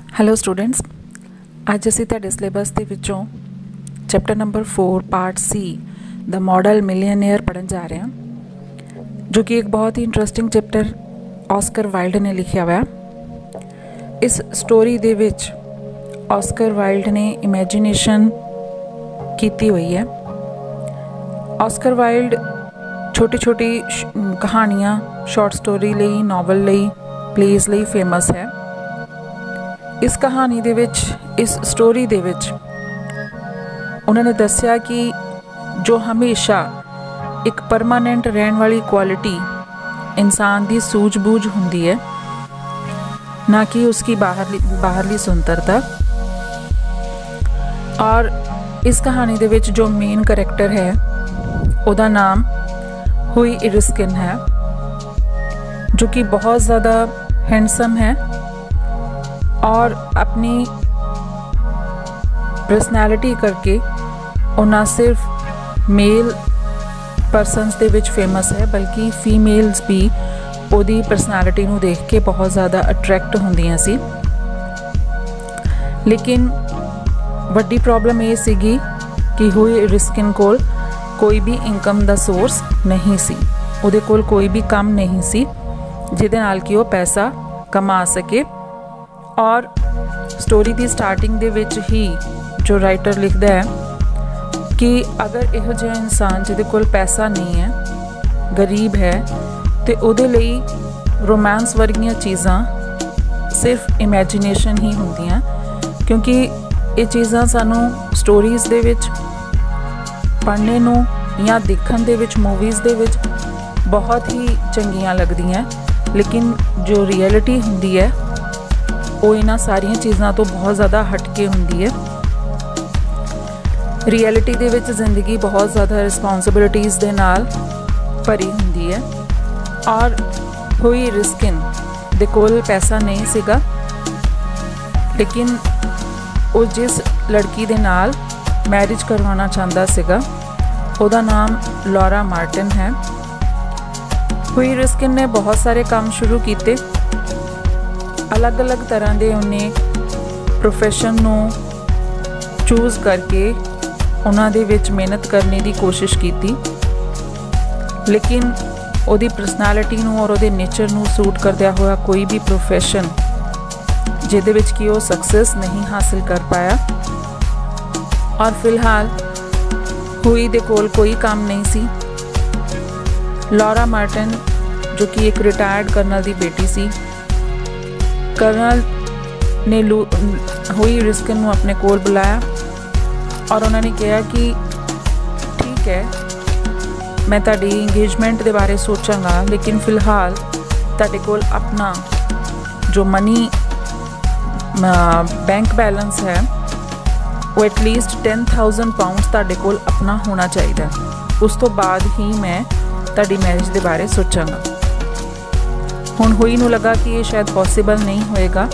Hello students, ਅੱਜ ਅਸੀਂ ਤੁਹਾਡੇ ਸਿਲੇਬਸ ਦੇ ਵਿੱਚੋਂ ਚੈਪਟਰ ਨੰਬਰ 4 ਪਾਰਟ ਸੀ ਦਾ ਮਾਡਲ ਮਿਲੀਅਨੇਅਰ ਪੜ੍ਹਨ ਜਾ ਰਹੇ ਹਾਂ, ਜੋ ਕਿ ਇੱਕ ਬਹੁਤ ਹੀ ਇੰਟਰਸਟਿੰਗ ਚੈਪਟਰ ਆਸਕਰ ਵਾਈਲਡ ਨੇ ਲਿਖਿਆ ਹੋਇਆ। ਇਸ ਸਟੋਰੀ ਦੇ ਵਿੱਚ ਆਸਕਰ ਵਾਈਲਡ ਨੇ ਇਮੈਜੀਨੇਸ਼ਨ ਕੀਤੀ ਹੋਈ ਹੈ। ਆਸਕਰ ਵਾਈਲਡ ਛੋਟੀ ਛੋਟੀ ਕਹਾਣੀਆਂ, ਸ਼ਾਰਟ ਸਟੋਰੀ ਲਈ, ਨਾਵਲ ਲਈ, ਪਲੇਜ਼ ਲਈ ਫੇਮਸ ਹੈ। ਇਸ ਕਹਾਣੀ ਦੇ ਵਿੱਚ, ਇਸ ਸਟੋਰੀ ਦੇ ਵਿੱਚ ਉਹਨਾਂ ਨੇ ਦੱਸਿਆ ਕਿ ਜੋ ਹਮੇਸ਼ਾ ਇੱਕ ਪਰਮਾਨੈਂਟ ਰਹਿਣ ਵਾਲੀ ਕੁਆਲਿਟੀ ਇਨਸਾਨ ਦੀ ਸੂਝ-ਬੂਝ ਹੁੰਦੀ ਹੈ, ਨਾ ਕਿ ਉਸकी ਬਾਹਰਲੀ ਸੁੰਦਰਤਾ। ਔਰ ਇਸ ਕਹਾਣੀ ਦੇ ਵਿੱਚ ਜੋ ਮੇਨ ਕਰੈਕਟਰ ਹੈ ਉਹਦਾ ਨਾਮ ਹੁਈ ਇਰਿਸਕਿਨ ਹੈ, जो कि बहुत ज़्यादा हैंडसम है और अपनी पर्सनैलिटी करके वो ना सिर्फ मेल परसनस दे विच फेमस है बल्कि फीमेल्स भी ਉਹਦੀ पर्सनैलिटी ਨੂੰ देख के बहुत ज़्यादा अट्रैक्ट ਹੁੰਦੀਆਂ ਸੀ। लेकिन ਵੱਡੀ प्रॉब्लम ਇਹ ਸੀਗੀ कि हुई इरिस्किन ਕੋਲ कोई भी इनकम ਦਾ सोर्स नहीं सी, ਉਹਦੇ ਕੋਲ कोई भी काम नहीं सी ਜਿਹਦੇ ਨਾਲ ਕਿ ਉਹ ਪੈਸਾ ਕਮਾ ਸਕੇ। ਔਰ ਸਟੋਰੀ ਦੀ ਸਟਾਰਟਿੰਗ ਦੇ ਵਿੱਚ ਹੀ ਜੋ ਰਾਈਟਰ ਲਿਖਦਾ ਹੈ ਕਿ ਅਗਰ ਇਹੋ ਜਿਹਾ ਇਨਸਾਨ ਜਿਹਦੇ ਕੋਲ ਪੈਸਾ ਨਹੀਂ ਹੈ, ਗਰੀਬ ਹੈ, ਤੇ ਉਹਦੇ ਲਈ ਰੋਮਾਂਸ ਵਰਗੀਆਂ ਚੀਜ਼ਾਂ ਸਿਰਫ ਇਮੈਜੀਨੇਸ਼ਨ ਹੀ ਹੁੰਦੀਆਂ, ਕਿਉਂਕਿ ਇਹ ਚੀਜ਼ਾਂ ਸਾਨੂੰ ਸਟੋਰੀਜ਼ ਦੇ ਵਿੱਚ ਪੜ੍ਹਨੇ ਨੂੰ ਜਾਂ ਦੇਖਣ ਦੇ ਵਿੱਚ, ਮੂਵੀਜ਼ ਦੇ ਵਿੱਚ ਬਹੁਤ ਹੀ ਚੰਗੀਆਂ ਲੱਗਦੀਆਂ, ਲੇਕਿਨ ਜੋ ਰਿਐਲਿਟੀ ਹੁੰਦੀ ਹੈ ਉਹ ਇਹਨਾਂ ਸਾਰੀਆਂ ਚੀਜ਼ਾਂ ਤੋਂ ਬਹੁਤ ਜ਼ਿਆਦਾ ਹਟ ਕੇ ਹੁੰਦੀ ਹੈ। ਰਿਐਲਿਟੀ ਦੇ ਵਿੱਚ ਜ਼ਿੰਦਗੀ ਬਹੁਤ ਜ਼ਿਆਦਾ ਰਿਸਪੌਂਸਿਬਿਲਿਟੀਜ਼ ਦੇ ਨਾਲ ਭਰੀ ਹੁੰਦੀ ਹੈ। ਔਰ ਹੁਈ ਇਰਿਸਕਿਨ ਦੇ ਕੋਲ ਪੈਸਾ ਨਹੀਂ ਸੀਗਾ, ਲੇਕਿਨ ਉਹ ਜਿਸ ਲੜਕੀ ਦੇ ਨਾਲ ਮੈਰਿਜ ਕਰਵਾਉਣਾ ਚਾਹੁੰਦਾ ਸੀਗਾ ਉਹਦਾ ਨਾਮ ਲੌਰਾ ਮਾਰਟਨ ਹੈ। ਹੁਈ ਇਰਿਸਕਿਨ ਨੇ ਬਹੁਤ ਸਾਰੇ ਕੰਮ ਸ਼ੁਰੂ ਕੀਤੇ, ਅਲੱਗ-ਅਲੱਗ ਤਰ੍ਹਾਂ ਦੇ ਉਹਨੇ ਪ੍ਰੋਫੈਸ਼ਨ ਨੂੰ ਚੂਜ਼ ਕਰਕੇ ਉਹਨਾਂ ਦੇ ਵਿੱਚ ਮਿਹਨਤ ਕਰਨ ਦੀ ਕੋਸ਼ਿਸ਼ ਕੀਤੀ, ਲੇਕਿਨ ਉਹਦੀ ਪਰਸਨੈਲਿਟੀ ਨੂੰ ਔਰ ਉਹਦੇ ਨੇਚਰ ਨੂੰ ਸੂਟ ਕਰਦਿਆ ਹੋਇਆ ਕੋਈ ਵੀ ਪ੍ਰੋਫੈਸ਼ਨ ਜਿਹਦੇ ਵਿੱਚ ਕਿ ਉਹ ਸਕਸੈਸ ਨਹੀਂ ਹਾਸਿਲ ਕਰ ਪਾਇਆ। ਔਰ ਫਿਲਹਾਲ ਹੁਈ ਦੇ ਕੋਲ ਕੋਈ ਕੰਮ ਨਹੀਂ ਸੀ। ਲੌਰਾ ਮਾਰਟਨ ਜੋ ਕਿ ਇੱਕ ਰਿਟਾਇਰਡ ਕਰਨਲ ਦੀ ਬੇਟੀ ਸੀ, ਕਰਨਲ ਨੇ ਹੁਈ ਇਰਿਸਕਿਨ ਨੂੰ ਆਪਣੇ ਕੋਲ ਬੁਲਾਇਆ ਔਰ ਉਹਨਾਂ ਨੇ ਕਿਹਾ ਕਿ ਠੀਕ ਹੈ, ਮੈਂ ਤੁਹਾਡੀ ਇੰਗੇਜਮੈਂਟ ਦੇ ਬਾਰੇ ਸੋਚਾਂਗਾ, ਲੇਕਿਨ ਫਿਲਹਾਲ ਤੁਹਾਡੇ ਕੋਲ ਆਪਣਾ ਜੋ ਮਨੀ ਬੈਂਕ ਬੈਲੈਂਸ ਹੈ ਉਹ ਐਟਲੀਸਟ 10,000 ਪਾਊਂਡਸ ਤੁਹਾਡੇ ਕੋਲ ਆਪਣਾ ਹੋਣਾ ਚਾਹੀਦਾ, ਉਸ ਤੋਂ ਬਾਅਦ ਹੀ ਮੈਂ ਤੁਹਾਡੀ ਮੈਰਿਜ ਦੇ ਬਾਰੇ ਸੋਚਾਂਗਾ। ਹੁਣ ਹੁਈ ਨੂੰ ਲੱਗਾ ਕਿ ਇਹ ਸ਼ਾਇਦ ਪੋਸੀਬਲ ਨਹੀਂ ਹੋਏਗਾ,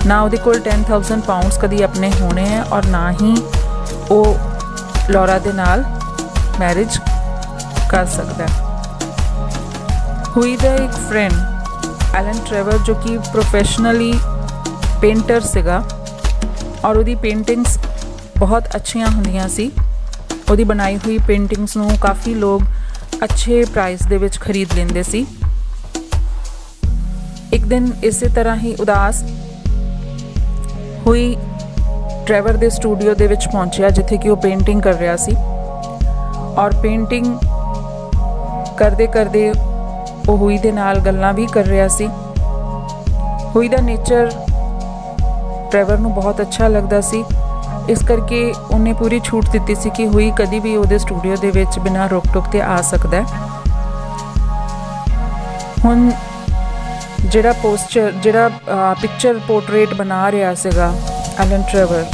ਨਾ ਉਹਦੇ ਕੋਲ 10,000 ਪਾਊਂਡਸ ਕਦੀ ਆਪਣੇ ਹੋਣੇ ਹੈ ਔਰ ਨਾ ਹੀ ਉਹ ਲੌਰਾ ਦੇ ਨਾਲ ਮੈਰਿਜ ਕਰ ਸਕਦਾ। ਹੁਈ ਦਾ ਇੱਕ ਫਰੈਂਡ ਐਲਨ ਟ੍ਰੈਵਰ ਜੋ ਕਿ ਪ੍ਰੋਫੈਸ਼ਨਲੀ ਪੇਂਟਰ ਸੀਗਾ ਔਰ ਉਹਦੀ ਪੇਂਟਿੰਗਸ ਬਹੁਤ ਅੱਛੀਆਂ ਹੁੰਦੀਆਂ ਸੀ। ਉਹਦੀ ਬਣਾਈ ਹੋਈ ਪੇਂਟਿੰਗਸ ਨੂੰ ਕਾਫੀ ਲੋਕ ਅੱਛੇ ਪ੍ਰਾਈਸ ਦੇ ਵਿੱਚ ਖਰੀਦ ਲੈਂਦੇ ਸੀ। ਇੱਕ ਦਿਨ ਇਸੇ ਤਰ੍ਹਾਂ ਹੀ ਉਦਾਸ ਹੁਈ ਟ੍ਰੈਵਰ ਦੇ ਸਟੂਡੀਓ ਦੇ ਵਿੱਚ ਪਹੁੰਚਿਆ ਜਿੱਥੇ ਕਿ ਉਹ ਪੇਂਟਿੰਗ ਕਰ ਰਿਹਾ ਸੀ, ਔਰ ਪੇਂਟਿੰਗ ਕਰਦੇ ਕਰਦੇ ਉਹ ਹੁਈ ਦੇ ਨਾਲ ਗੱਲਾਂ ਵੀ ਕਰ ਰਿਹਾ ਸੀ। ਹੁਈ ਦਾ ਨੇਚਰ ਟ੍ਰੈਵਰ ਨੂੰ ਬਹੁਤ ਅੱਛਾ ਲੱਗਦਾ ਸੀ, ਇਸ ਕਰਕੇ ਉਹਨੇ ਪੂਰੀ ਛੂਟ ਦਿੱਤੀ ਸੀ ਕਿ ਹੁਈ ਕਦੀ ਵੀ ਉਹਦੇ ਸਟੂਡੀਓ ਦੇ ਵਿੱਚ ਬਿਨਾਂ ਰੋਕ ਟੋਕ ਤੇ ਆ ਸਕਦਾ। ਹੁਣ ਜਿਹੜਾ ਪਿਕਚਰ ਪੋਰਟਰੇਟ ਬਣਾ ਰਿਹਾ ਸੀਗਾ ਐਲਨ ਟ੍ਰੈਵਰ,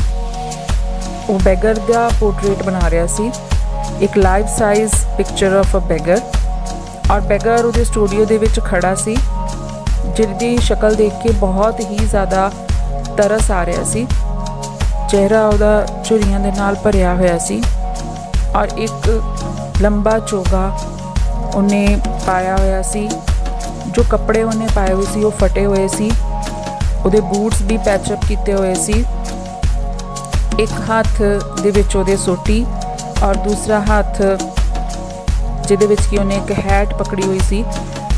ਉਹ ਬੈਗਰ ਦਾ ਪੋਰਟਰੇਟ ਬਣਾ ਰਿਹਾ ਸੀ, ਇੱਕ life size picture of a beggar. ਔਰ ਬੈਗਰ ਉਹਦੇ ਸਟੂਡੀਓ ਦੇ ਵਿੱਚ ਖੜਾ ਸੀ, ਜਿਹਦੀ ਸ਼ਕਲ ਦੇਖ ਕੇ ਬਹੁਤ ਹੀ ਜ਼ਿਆਦਾ ਤਰਸ ਆ ਰਿਹਾ ਸੀ। ਚਿਹਰਾ ਉਹਦਾ ਝੁਰੀਆਂ ਦੇ ਨਾਲ ਭਰਿਆ ਹੋਇਆ ਸੀ ਔਰ ਇੱਕ ਲੰਬਾ ਚੋਗਾ ਉਹਨੇ ਪਾਇਆ ਹੋਇਆ ਸੀ। ਜੋ ਕੱਪੜੇ ਉਹਨੇ ਪਾਏ ਹੋਏ ਸੀ ਉਹ ਫਟੇ ਹੋਏ ਸੀ, ਉਹਦੇ ਬੂਟਸ ਵੀ ਪੈਚਅਪ ਕੀਤੇ ਹੋਏ ਸੀ। ਇੱਕ ਹੱਥ ਦੇ ਵਿੱਚ ਉਹਦੇ ਸੋਟੀ ਔਰ ਦੂਸਰਾ ਹੱਥ ਜਿਹਦੇ ਵਿੱਚ ਕਿ ਉਹਨੇ ਇੱਕ ਹੈਟ ਪਕੜੀ ਹੋਈ ਸੀ,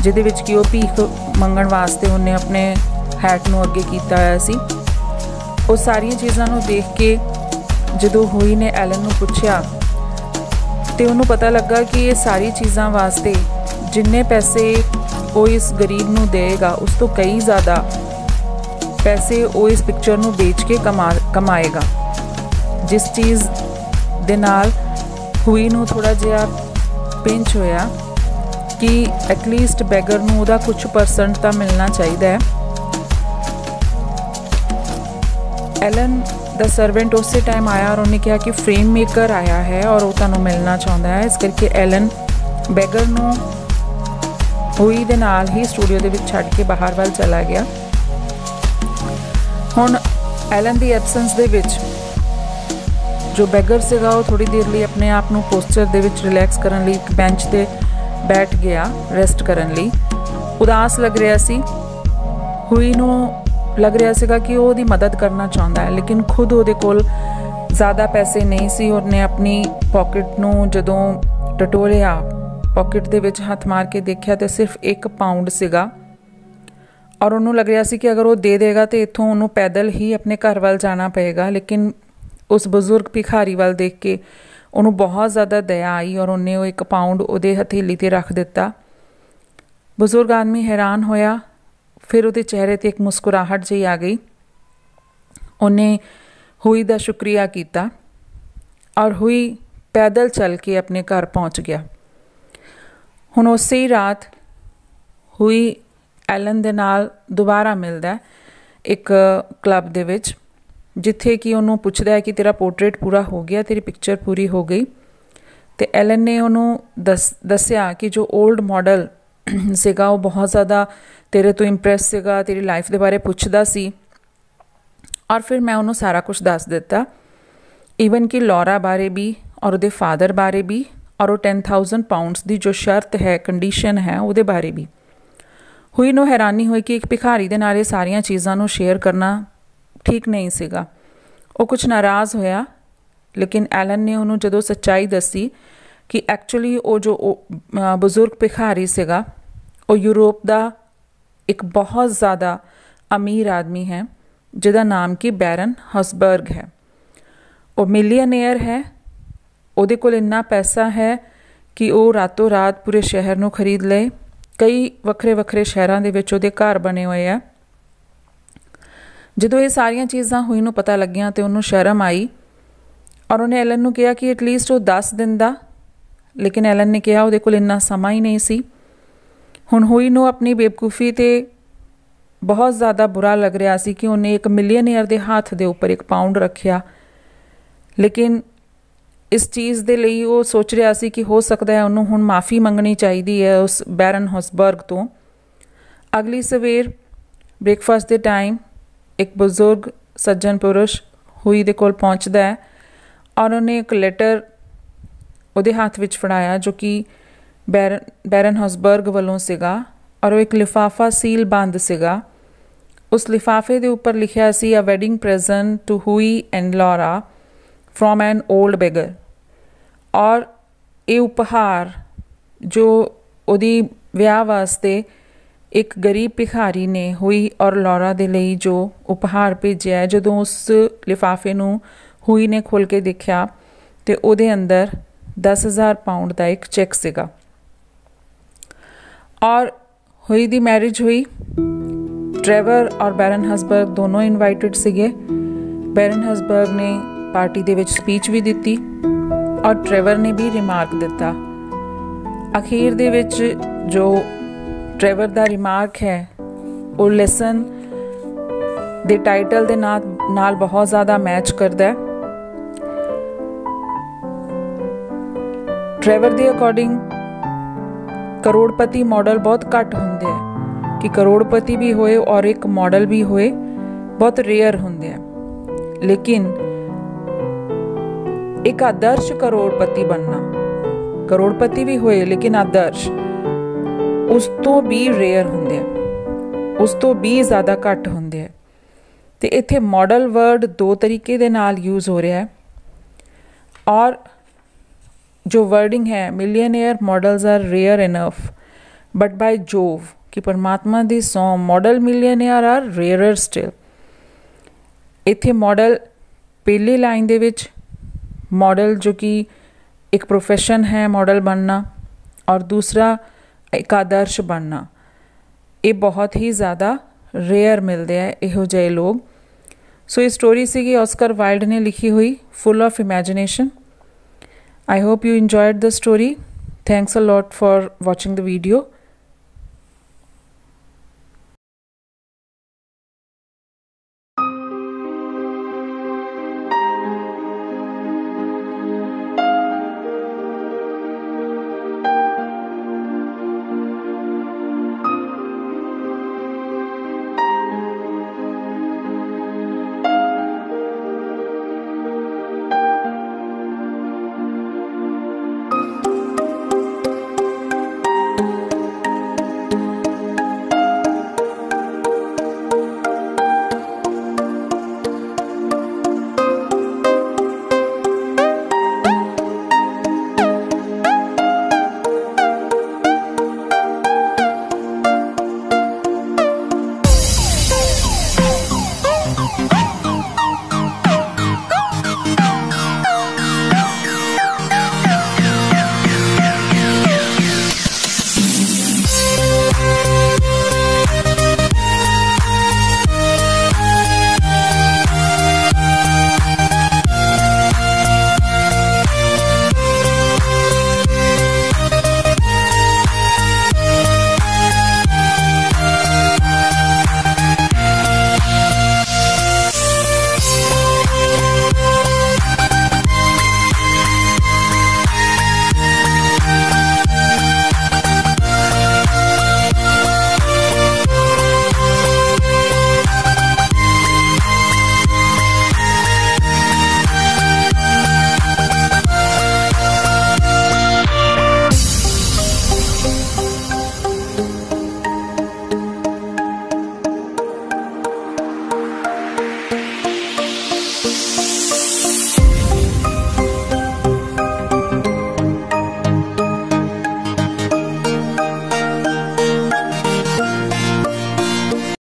ਜਿਹਦੇ ਵਿੱਚ ਕਿ ਉਹ ਭੀਖ ਮੰਗਣ ਵਾਸਤੇ ਉਹਨੇ ਆਪਣੇ ਹੈਟ ਨੂੰ ਅੱਗੇ ਕੀਤਾ ਹੋਇਆ ਸੀ। ਉਹ ਸਾਰੀਆਂ ਚੀਜ਼ਾਂ ਨੂੰ ਦੇਖ ਕੇ ਜਦੋਂ ਹੋਈ ਨੇ ਐਲਨ ਨੂੰ ਪੁੱਛਿਆ ਤੇ ਉਹਨੂੰ ਪਤਾ ਲੱਗਾ ਕਿ ਇਹ ਸਾਰੀ ਚੀਜ਼ਾਂ ਵਾਸਤੇ ਜਿੰਨੇ ਪੈਸੇ ਉਹ ਇਸ ਗਰੀਬ ਨੂੰ ਦੇਗਾ ਉਸ ਤੋਂ ਕਈ ਜ਼ਿਆਦਾ ਪੈਸੇ ਉਹ ਇਸ ਪਿਕਚਰ ਨੂੰ ਵੇਚ ਕੇ ਕਮਾਏਗਾ। ਜਿਸ ਚੀਜ਼ ਦੇ ਨਾਲ ਹੋਈ ਨੂੰ ਥੋੜ੍ਹਾ ਜਿਹਾ ਪਿੰਚ ਹੋਇਆ ਕਿ ਐਟਲੀਸਟ ਬੈਗਰ ਨੂੰ ਉਹਦਾ ਕੁਝ ਪਰਸੈਂਟ ਤਾਂ ਮਿਲਣਾ ਚਾਹੀਦਾ ਹੈ। ਐਲਨ ਦਾ ਸਰਵੈਂਟ ਉਸੇ ਟਾਈਮ ਆਇਆ ਔਰ ਉਹਨੇ ਕਿਹਾ ਕਿ ਫਰੇਮ ਮੇਕਰ ਆਇਆ ਹੈ ਔਰ ਉਹ ਤੁਹਾਨੂੰ ਮਿਲਣਾ ਚਾਹੁੰਦਾ ਹੈ। ਇਸ ਕਰਕੇ ਐਲਨ ਬੈਗਰ ਨੂੰ ਹੋਈ ਦੇ ਨਾਲ ਹੀ ਸਟੂਡੀਓ ਦੇ ਵਿੱਚ ਛੱਡ ਕੇ ਬਾਹਰ ਵੱਲ ਚਲਾ ਗਿਆ। ਹੁਣ ਐਲਨ ਦੀ ਐਬਸੈਂਸ ਦੇ ਵਿੱਚ ਜੋ ਬੈਗਰ ਸੀਗਾ ਉਹ ਥੋੜ੍ਹੀ ਦੇਰ ਲਈ ਆਪਣੇ ਆਪ ਨੂੰ ਪੋਸਚਰ ਦੇ ਵਿੱਚ ਰਿਲੈਕਸ ਕਰਨ ਲਈ ਇੱਕ ਬੈਂਚ 'ਤੇ ਬੈਠ ਗਿਆ ਰੈਸਟ ਕਰਨ ਲਈ। ਉਦਾਸ ਲੱਗ ਰਿਹਾ ਸੀ। ਹੋਈ ਨੂੰ ਲੱਗ ਰਿਹਾ ਸੀਗਾ ਕਿ ਉਹ ਉਹਦੀ ਮਦਦ ਕਰਨਾ ਚਾਹੁੰਦਾ ਹੈ, ਲੇਕਿਨ ਖੁਦ ਉਹਦੇ ਕੋਲ ਜ਼ਿਆਦਾ ਪੈਸੇ ਨਹੀਂ ਸੀ। ਉਹਨੇ ਆਪਣੀ ਪਾਕਟ ਨੂੰ ਜਦੋਂ ਟਟੋਲਿਆ, ਪਾਕਟ ਦੇ ਵਿੱਚ ਹੱਥ ਮਾਰ ਕੇ ਦੇਖਿਆ ਤੇ ਸਿਰਫ 1 ਪਾਊਂਡ ਸੀਗਾ ਔਰ ਉਹਨੂੰ ਲੱਗ ਰਿਹਾ ਸੀ ਕਿ ਅਗਰ ਉਹ ਦੇ ਦੇਗਾ ਤਾਂ ਇੱਥੋਂ ਉਹਨੂੰ ਪੈਦਲ ਹੀ ਆਪਣੇ ਘਰ ਵੱਲ ਜਾਣਾ ਪਏਗਾ। ਲੇਕਿਨ ਉਸ ਬਜ਼ੁਰਗ ਭਿਖਾਰੀ ਵੱਲ ਦੇਖ ਕੇ ਉਹਨੂੰ ਬਹੁਤ ਜ਼ਿਆਦਾ ਦਇਆ ਆਈ ਔਰ ਉਹਨੇ ਉਹ 1 ਪਾਊਂਡ ਉਹਦੇ ਹਥੇਲੀ 'ਤੇ ਰੱਖ ਦਿੱਤਾ। ਬਜ਼ੁਰਗ ਆਦਮੀ ਹੈਰਾਨ ਹੋਇਆ, ਫਿਰ ਉਹਦੇ ਚਿਹਰੇ 'ਤੇ ਇੱਕ ਮੁਸਕਰਾਹਟ ਜਿਹੀ ਆ ਗਈ। ਉਹਨੇ ਹੋਈ ਦਾ ਸ਼ੁਕਰੀਆ ਕੀਤਾ ਔਰ ਹੋਈ ਪੈਦਲ ਚੱਲ ਕੇ ਆਪਣੇ ਘਰ ਪਹੁੰਚ ਗਿਆ। ਹੁਣ ਉਸੇ ਹੀ ਰਾਤ ਹੋਈ ਐਲਨ ਦੇ ਨਾਲ ਦੁਬਾਰਾ ਮਿਲਦਾ ਇੱਕ ਕਲੱਬ ਦੇ ਵਿੱਚ, ਜਿੱਥੇ ਕਿ ਉਹਨੂੰ ਪੁੱਛਦਾ ਹੈ ਕਿ ਤੇਰਾ ਪੋਰਟਰੇਟ ਪੂਰਾ ਹੋ ਗਿਆ, ਤੇਰੀ ਪਿਕਚਰ ਪੂਰੀ ਹੋ ਗਈ। ਅਤੇ ਐਲਨ ਨੇ ਉਹਨੂੰ ਦੱਸਿਆ ਕਿ ਜੋ ਓਲਡ ਮਾਡਲ ਸੀਗਾ ਉਹ ਬਹੁਤ ਜ਼ਿਆਦਾ ਤੇਰੇ ਤੋਂ ਇੰਪ੍ਰੈਸ ਸੀਗਾ, ਤੇਰੀ ਲਾਈਫ ਦੇ ਬਾਰੇ ਪੁੱਛਦਾ ਸੀ। ਔਰ ਫਿਰ ਮੈਂ ਉਹਨੂੰ ਸਾਰਾ ਕੁਝ ਦੱਸ ਦਿੱਤਾ, ਈਵਨ ਕਿ ਲੌਰਾ ਬਾਰੇ ਵੀ ਔਰ ਉਹਦੇ ਫਾਦਰ ਬਾਰੇ ਵੀ ਔਰ ਉਹ 10,000 ਪਾਊਂਡਸ ਦੀ ਜੋ ਸ਼ਰਤ ਹੈ, ਕੰਡੀਸ਼ਨ ਹੈ, ਉਹਦੇ ਬਾਰੇ ਵੀ। ਹੋਈ ਨੂੰ ਹੈਰਾਨੀ ਹੋਈ ਕਿ ਇੱਕ ਭਿਖਾਰੀ ਦੇ ਨਾਲ ਇਹ ਸਾਰੀਆਂ ਚੀਜ਼ਾਂ ਨੂੰ ਸ਼ੇਅਰ ਕਰਨਾ ਠੀਕ ਨਹੀਂ ਸੀਗਾ। ਉਹ ਕੁਝ ਨਾਰਾਜ਼ ਹੋਇਆ, ਲੇਕਿਨ ਐਲਨ ਨੇ ਉਹਨੂੰ ਜਦੋਂ ਸੱਚਾਈ ਦੱਸੀ ਕਿ ਐਕਚੁਅਲੀ ਉਹ ਜੋ ਬਜ਼ੁਰਗ ਭਿਖਾਰੀ ਸੀਗਾ ਉਹ ਯੂਰਪ ਦਾ ਇੱਕ ਬਹੁਤ ਜ਼ਿਆਦਾ ਅਮੀਰ ਆਦਮੀ ਹੈ, ਜਿਹਦਾ ਨਾਮ ਕਿ ਬੈਰਨ ਹਸਬਰਗ ਹੈ। ਉਹ ਮਿਲੀਅਨੇਅਰ ਹੈ। ਉਹਦੇ ਕੋਲ ਇੰਨਾ ਪੈਸਾ ਹੈ ਕਿ ਉਹ ਰਾਤੋਂ ਰਾਤ ਪੂਰੇ ਸ਼ਹਿਰ ਨੂੰ ਖਰੀਦ ਲਏ। ਕਈ ਵੱਖਰੇ ਵੱਖਰੇ ਸ਼ਹਿਰਾਂ ਦੇ ਵਿੱਚ ਉਹਦੇ ਘਰ ਬਣੇ ਹੋਏ ਆ। ਜਦੋਂ ਇਹ ਸਾਰੀਆਂ ਚੀਜ਼ਾਂ ਹੋਈ ਨੂੰ ਪਤਾ ਲੱਗੀਆਂ ਤਾਂ ਉਹਨੂੰ ਸ਼ਰਮ ਆਈ ਔਰ ਉਹਨੇ ਐਲਨ ਨੂੰ ਕਿਹਾ ਕਿ ਐਟਲੀਸਟ ਉਹ ਦੱਸ ਦਿੰਦਾ, ਲੇਕਿਨ ਐਲਨ ਨੇ ਕਿਹਾ ਉਹਦੇ ਕੋਲ ਇੰਨਾ ਸਮਾਂ ਹੀ ਨਹੀਂ ਸੀ। ਹੁਣ ਹੋਈ ਨੂੰ ਆਪਣੀ ਬੇਵਕੂਫੀ 'ਤੇ ਬਹੁਤ ਜ਼ਿਆਦਾ ਬੁਰਾ ਲੱਗ ਰਿਹਾ ਸੀ ਕਿ ਉਹਨੇ ਇੱਕ ਮਿਲੀਅਨੇਅਰ ਦੇ ਹੱਥ ਦੇ ਉੱਪਰ 1 ਪਾਊਂਡ ਰੱਖਿਆ, ਲੇਕਿਨ ਇਸ ਚੀਜ਼ ਦੇ ਲਈ ਉਹ ਸੋਚ ਰਿਹਾ ਸੀ ਕਿ ਹੋ ਸਕਦਾ ਹੈ ਉਹਨੂੰ ਹੁਣ ਮਾफ़ੀ ਮੰਗਣੀ ਚਾਹੀਦੀ ਹੈ ਉਸ ਬੈਰਨ ਹਸਬਰਗ ਤੋਂ। ਅਗਲੀ ਸਵੇਰ ਬ੍ਰੇਕਫਾਸਟ ਦੇ ਟਾਈਮ ਇੱਕ ਬਜ਼ੁਰਗ ਸੱਜਣ ਪੁਰਸ਼ ਹੋਈ ਦੇ ਕੋਲ ਪਹੁੰਚਦਾ ਹੈ ਔਰ ਉਹਨੇ ਇੱਕ ਲੈਟਰ ਉਹਦੇ ਹੱਥ ਵਿੱਚ ਫੜਾਇਆ ਜੋ ਕਿ ਬੈਰਨ ਹਸਬਰਗ ਵੱਲੋਂ ਸੀਗਾ ਔਰ ਉਹ ਇੱਕ ਲਿਫਾਫਾ ਸੀਲ ਬੰਦ ਸੀਗਾ। ਉਸ ਲਿਫਾਫੇ ਦੇ ਉੱਪਰ ਲਿਖਿਆ ਸੀ ਅ ਵੈਡਿੰਗ ਪ੍ਰੈਜ਼ੈਂਟ ਟੂ ਹੋਈ and Laura from N old beggar. ਔਰ ਇਹ ਉਪਹਾਰ ਜੋ ਉਹਦੀ ਵਿਆਹ ਵਾਸਤੇ ਇੱਕ ਗਰੀਬ ਭਿਖਾਰੀ ਨੇ ਹੋਈ ਔਰ ਲੌਰਾ ਦੇ ਲਈ ਜੋ ਉਪਹਾਰ ਭੇਜਿਆ, ਜਦੋਂ ਉਸ ਲਿਫਾਫੇ ਨੂੰ ਹੋਈ ਨੇ ਖੋਲ੍ਹ ਕੇ ਦੇਖਿਆ ਤੇ ਉਹਦੇ ਅੰਦਰ 10,000 ਪਾਊਂਡ ਦਾ ਇੱਕ ਚੈੱਕ ਸੀਗਾ। ਔਰ ਹੋਈ ਦੀ ਮੈਰਿਜ ਹੋਈ। ਟ੍ਰੈਵਰ ਔਰ ਬੈਰਨ ਹਸਬਰਗ ਦੋਨੋਂ ਇਨਵਾਈਟਡ ਸੀਗੇ। ਬੈਰਨ ਹਸਬਰਗ ਨੇ ਪਾਰਟੀ ਦੇ ਵਿੱਚ ਸਪੀਚ ਵੀ ਦਿੱਤੀ ਔਰ ਟ੍ਰੈਵਰ ਨੇ ਵੀ ਰਿਮਾਰਕ ਦਿੱਤਾ। ਅਖੀਰ ਦੇ ਵਿੱਚ ਜੋ ਟ੍ਰੈਵਰ ਦਾ ਰਿਮਾਰਕ ਹੈ ਉਹ ਲੈਸਨ ਦੇ ਟਾਈਟਲ ਦੇ ਨਾਲ ਬਹੁਤ ਜ਼ਿਆਦਾ ਮੈਚ ਕਰਦਾ ਹੈ। ਟ੍ਰੈਵਰ ਦੇ ਅਕੋਰਡਿੰਗ ਕਰੋੜਪਤੀ ਮਾਡਲ ਬਹੁਤ ਘੱਟ ਹੁੰਦੇ ਆ, ਕਿ ਕਰੋੜਪਤੀ ਵੀ ਹੋਏ ਔਰ ਇੱਕ ਮਾਡਲ ਵੀ ਹੋਏ ਬਹੁਤ ਰੇਅਰ ਹੁੰਦੇ ਆ, ਲੇਕਿਨ ਇੱਕ ਆਦਰਸ਼ ਕਰੋੜਪਤੀ ਬਣਨਾ, ਕਰੋੜਪਤੀ ਵੀ ਹੋਏ ਲੇਕਿਨ ਆਦਰਸ਼, ਉਸ ਤੋਂ ਵੀ ਰੇਅਰ ਹੁੰਦੇ ਆ, ਉਸ ਤੋਂ ਵੀ ਜ਼ਿਆਦਾ ਘੱਟ ਹੁੰਦੇ ਆ। ਤੇ ਇੱਥੇ ਮੋਡਲ ਵਰਡ ਦੋ ਤਰੀਕੇ ਦੇ ਨਾਲ ਯੂਜ਼ ਹੋ ਰਿਹਾ ਹੈ ਔਰ जो वर्डिंग है millionaire models are rare enough but by Jove कि परमात्मा दी सौ model millionaire are rarer still. इत्थे मॉडल पहली लाइन दे विच मॉडल जो कि एक प्रोफेशन है मॉडल बनना और दूसरा एक आदर्श बनना, ये बहुत ही ज़्यादा रेयर मिलते हैं इहो जिहे लोग। सो ये स्टोरी सी ऑस्कर वाइल्ड ने लिखी हुई, full of imagination. I hope you enjoyed the story. Thanks a lot for watching the video.